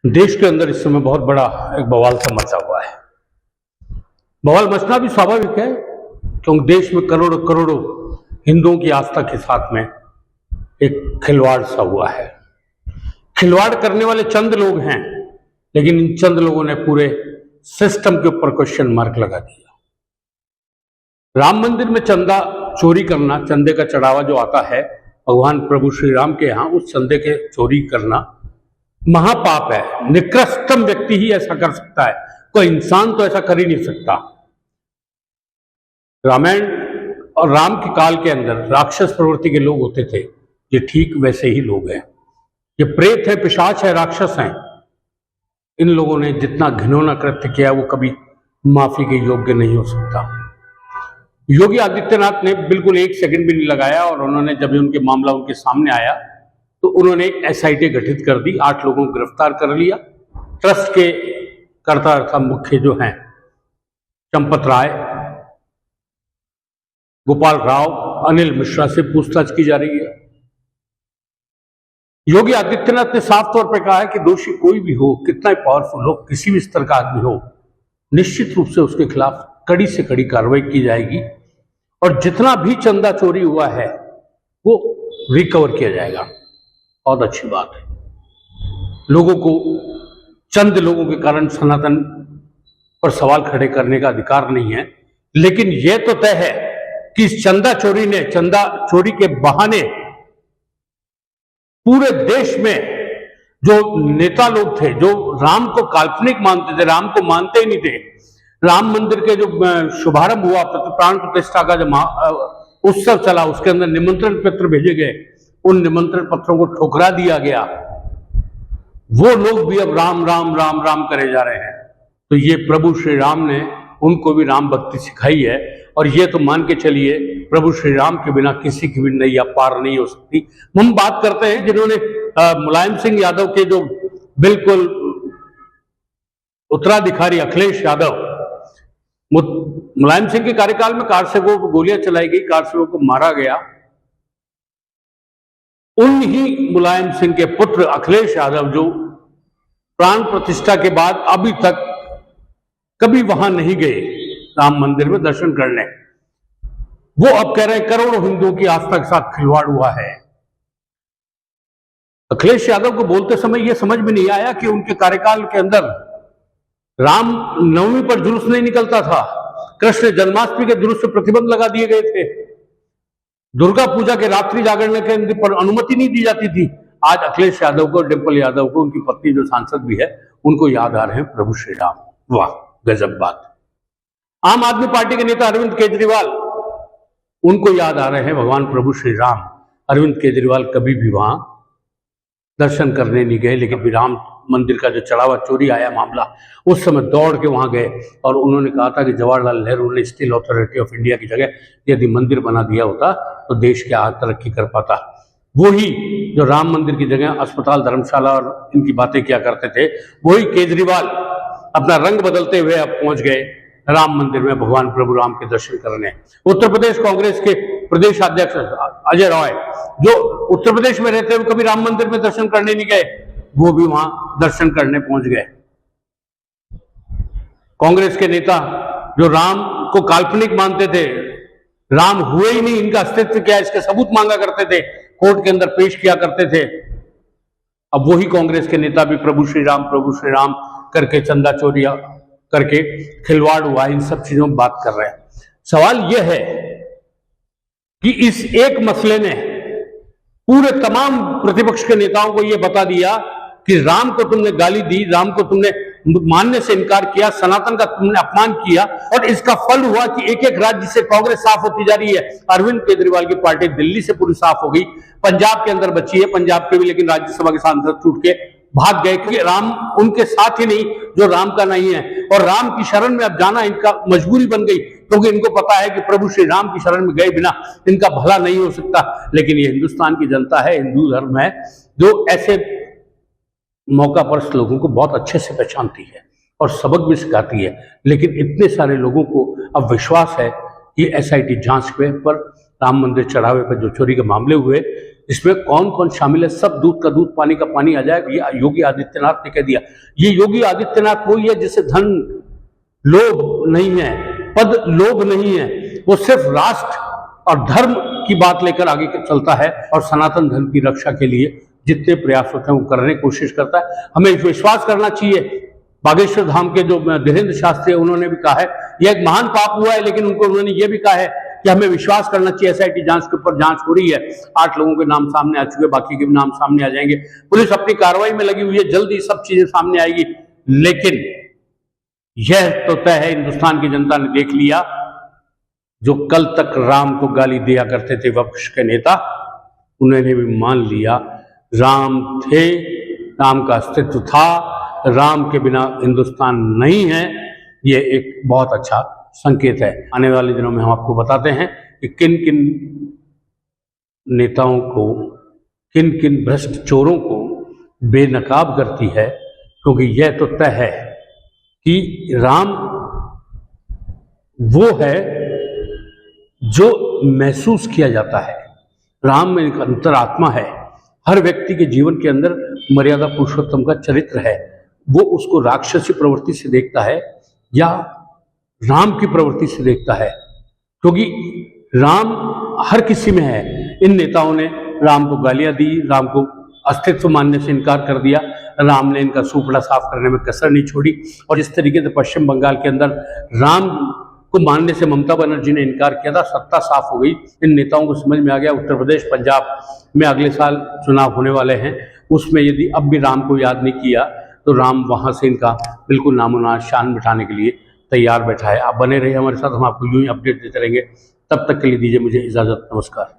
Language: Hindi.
देश के अंदर इस समय बहुत बड़ा एक बवाल सा मचा हुआ है। बवाल मचना भी स्वाभाविक है क्योंकि देश में करोड़ों करोड़ों हिंदुओं की आस्था के साथ में एक खिलवाड़ सा हुआ है। खिलवाड़ करने वाले चंद लोग हैं, लेकिन इन चंद लोगों ने पूरे सिस्टम के ऊपर क्वेश्चन मार्क लगा दिया। राम मंदिर में चंदा चोरी करना, चंदे का चढ़ावा जो आता है भगवान प्रभु श्री राम के यहाँ, उस चंदे के चोरी करना महापाप है। निकृष्टतम व्यक्ति ही ऐसा कर सकता है, कोई इंसान तो ऐसा कर ही नहीं सकता। रामायण और राम के काल के अंदर राक्षस प्रवृत्ति के लोग होते थे, ये ठीक वैसे ही लोग हैं। ये प्रेत है, पिशाच है, राक्षस हैं। इन लोगों ने जितना घिनौना कृत्य किया वो कभी माफी के योग्य नहीं हो सकता। योगी आदित्यनाथ ने बिल्कुल एक सेकंड भी नहीं लगाया और उन्होंने जब उनके मामला उनके सामने आया तो उन्होंने एक एसआईटी गठित कर दी, 8 लोगों को गिरफ्तार कर लिया। ट्रस्ट के कर्ता अर्थात मुख्य जो हैं चंपत राय, गोपाल राव, अनिल मिश्रा से पूछताछ की जा रही है। योगी आदित्यनाथ ने साफ तौर पर कहा है कि दोषी कोई भी हो, कितना ही पावरफुल हो, किसी भी स्तर का आदमी हो, निश्चित रूप से उसके खिलाफ कड़ी से कड़ी कार्रवाई की जाएगी और जितना भी चंदा चोरी हुआ है वो रिकवर किया जाएगा। बहुत अच्छी बात है। लोगों को, चंद लोगों के कारण सनातन पर सवाल खड़े करने का अधिकार नहीं है, लेकिन यह तो तय है कि इस चंदा चोरी के बहाने पूरे देश में जो नेता लोग थे, जो राम को काल्पनिक मानते थे, राम को मानते ही नहीं थे, राम मंदिर के जो शुभारंभ हुआ, प्राण प्रतिष्ठा का जो उत्सव चला, उसके अंदर निमंत्रण पत्र भेजे गए, उन निमंत्रण पत्रों को ठुकरा दिया गया। वो लोग भी अब राम राम राम राम करे जा रहे हैं। तो ये प्रभु श्री राम ने उनको भी राम भक्ति सिखाई है और ये तो मान के चलिए प्रभु श्री राम के बिना किसी की भी नैया पार नहीं हो सकती। हम बात करते हैं जिन्होंने मुलायम सिंह यादव के जो बिल्कुल उत्तराधिकारी अखिलेश यादव, मुलायम सिंह के कार्यकाल में कार से वो गोलियां चलाई गई, कार से को मारा गया। उन ही मुलायम सिंह के पुत्र अखिलेश यादव जो प्राण प्रतिष्ठा के बाद अभी तक कभी वहां नहीं गए राम मंदिर में दर्शन करने, वो अब कह रहे हैं करोड़ों हिंदुओं की आस्था के साथ खिलवाड़ हुआ है। अखिलेश यादव को बोलते समय यह समझ में नहीं आया कि उनके कार्यकाल के अंदर राम नवमी पर जुलूस नहीं निकलता था, कृष्ण जन्माष्टमी के जुलूस पर प्रतिबंध लगा दिए गए थे, दुर्गा पूजा के रात्रि जागरण के पर अनुमति नहीं दी जाती थी। आज अखिलेश यादव को, डिंपल यादव को, उनकी पत्नी जो सांसद भी है, उनको याद आ रहे हैं प्रभु श्री राम। वाह, गजब बात। आम आदमी पार्टी के नेता अरविंद केजरीवाल, उनको याद आ रहे हैं भगवान प्रभु श्री राम। अरविंद केजरीवाल कभी भी वहां दर्शन करने नहीं गए, लेकिन भी राम मंदिर का जो चढ़ावा चोरी आया मामला, उस समय दौड़ के वहां गए और उन्होंने कहा था कि जवाहरलाल नेहरू ने स्टील अथॉरिटी ऑफ इंडिया की जगह यदि मंदिर बना दिया होता तो देश क्या तरक्की कर पाता। वही जो राम मंदिर की जगह अस्पताल, धर्मशाला और इनकी बातें किया करते थे, वही केजरीवाल अपना रंग बदलते हुए अब पहुंच गए राम मंदिर में भगवान प्रभु राम के दर्शन करने। उत्तर प्रदेश कांग्रेस के प्रदेश अध्यक्ष अजय रॉय, जो उत्तर प्रदेश में रहते हुए कभी राम मंदिर में दर्शन करने नहीं गए, वो भी वहां दर्शन करने पहुंच गए। कांग्रेस के नेता जो राम को काल्पनिक मानते थे, राम हुए ही नहीं, इनका अस्तित्व क्या है इसके सबूत मांगा करते थे, कोर्ट के अंदर पेश किया करते थे, अब वही कांग्रेस के नेता भी प्रभु श्री राम करके चंदा चोरी करके खिलवाड़ हुआ, इन सब चीजों में बात कर रहे हैं। सवाल यह है कि इस एक मसले ने पूरे तमाम प्रतिपक्ष के नेताओं को यह बता दिया कि राम को तुमने गाली दी, राम को तुमने मानने से इनकार किया, सनातन का तुमने अपमान किया और इसका फल हुआ कि एक एक राज्य से कांग्रेस साफ होती जा रही है। अरविंद केजरीवाल की पार्टी दिल्ली से पूरी साफ हो गई, पंजाब के अंदर बची है, पंजाब के भी लेकिन राज्यसभा के सांसद छूट के भाग गए क्योंकि राम उनके साथ ही नहीं जो राम का नहीं है, और राम की शरण में अब जाना इनका मजबूरी बन गई क्योंकि इनको पता है कि प्रभु श्री राम की शरण में गए बिना इनका भला नहीं हो सकता। लेकिन ये हिंदुस्तान की जनता है, हिंदू धर्म है, जो ऐसे मौका पर लोगों को बहुत अच्छे से पहचानती है और सबक भी सिखाती है। लेकिन इतने सारे लोगों को अब विश्वास है कि एसआईटी जांच पर राम मंदिर चढ़ावे पर जो चोरी के मामले हुए, इसमें कौन कौन शामिल है, सब दूध का दूध पानी का पानी आ जाएगा, ये योगी आदित्यनाथ ने कह दिया। ये योगी आदित्यनाथ वही है जिसे धन लोभ नहीं है, पद लोभ नहीं है, वो सिर्फ राष्ट्र और धर्म की बात लेकर आगे चलता है और सनातन धर्म की रक्षा के लिए जितने प्रयास होते हैं वो करने की कोशिश करता है। हमें विश्वास करना चाहिए। बागेश्वर धाम के जो धीरेन्द्र शास्त्री है उन्होंने भी कहा है यह एक महान पाप हुआ है, लेकिन उन्होंने ये भी कहा है कि हमें विश्वास करना चाहिए। SIT जांच के ऊपर जांच हो रही है, 8 लोगों के नाम सामने आ चुके, बाकी के भी नाम सामने आ जाएंगे। पुलिस अपनी कार्रवाई में लगी हुई है, जल्दी सब चीजें सामने आएगी। लेकिन यह तो तय है, हिंदुस्तान की जनता ने देख लिया, जो कल तक राम को गाली दिया करते थे विपक्ष के नेता, उन्होंने भी मान लिया राम थे, राम का अस्तित्व था, राम के बिना हिंदुस्तान नहीं है। ये एक बहुत अच्छा संकेत है। आने वाले दिनों में हम आपको बताते हैं कि किन किन नेताओं को, किन किन भ्रष्ट चोरों को बेनकाब करती है, क्योंकि यह तो तय है कि राम वो है जो महसूस किया जाता है। राम में एक अंतरात्मा है, हर व्यक्ति के जीवन के अंदर मर्यादा पुरुषोत्तम का चरित्र है। वो उसको राक्षसी प्रवृत्ति से देखता है या राम की प्रवृत्ति से देखता है, क्योंकि राम हर किसी में है। इन नेताओं ने राम को गालियां दी, राम को अस्तित्व मानने से इनकार कर दिया, राम ने इनका सूपड़ा साफ करने में कसर नहीं छोड़ी। और जिस तरीके से पश्चिम बंगाल के अंदर राम को मानने से ममता बनर्जी ने इनकार किया था, सत्ता साफ हो गई। इन नेताओं को समझ में आ गया उत्तर प्रदेश, पंजाब में अगले साल चुनाव होने वाले हैं, उसमें यदि अब भी राम को याद नहीं किया तो राम वहां से इनका बिल्कुल नामो शान बिठाने के लिए तैयार बैठा है। आप बने रहिए हमारे साथ, हम आपको यूं ही अपडेट देते रहेंगे। तब तक के लिए दीजिए मुझे इजाजत। नमस्कार।